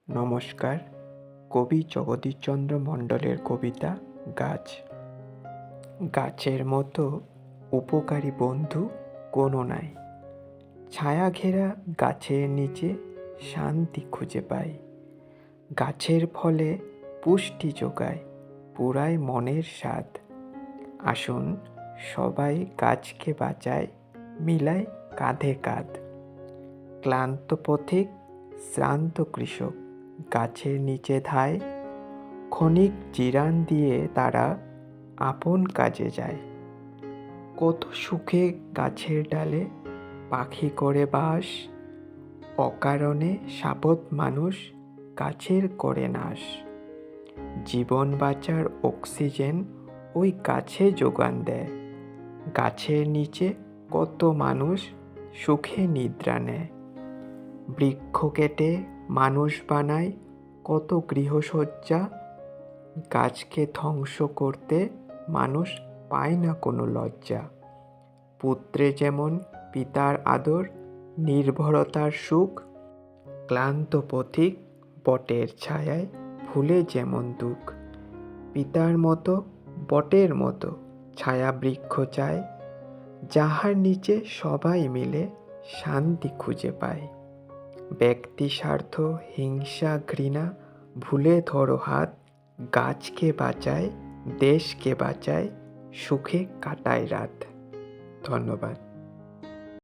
নমস্কার। কবি জগদীশচন্দ্র মণ্ডলের কবিতা গাছ। গাছের মতো উপকারী বন্ধু কোনো নাই, ছায়া ঘেরা গাছের নিচে শান্তি খুঁজে পাই। গাছের ফলে পুষ্টি যোগায়, পুরায় মনের স্বাদ। আসুন সবাই গাছকে বাঁচায়, মিলায় কাঁধে কাঁধ। ক্লান্ত পথিক, শ্রান্ত কৃষক গাছের নিচে ধায়, ক্ষণিক জিরান দিয়ে তারা আপন কাজে যায়। কত সুখে গাছের ডালে পাখি করে বাস, অকারণে শাবত মানুষ গাছের করে নাশ। জীবন বাঁচার অক্সিজেন ওই গাছে যোগান দেয়, গাছের নিচে কত মানুষ সুখে নিদ্রা নেয়। বৃক্ষ কেটে মানুষ বানায় কত গৃহসজ্জা, গাছকে ধ্বংস করতে মানুষ পায় না কোনো লজ্জা। পুত্রে যেমন পিতার আদর, নির্ভরতার সুখ, ক্লান্ত পথিক বটের ছায়ায় ভুলে যেমন দুঃখ। পিতার মতো বটের মতো ছায়া বৃক্ষ চায়, যাহার নিচে সবাই মিলে শান্তি খুঁজে পায়। ব্যক্তি স্বার্থ, হিংসা, ঘৃণা ভুলে ধরো হাত, গাছকে বাঁচায়, দেশকে বাঁচায়, সুখে কাটায় রাত। ধন্যবাদ।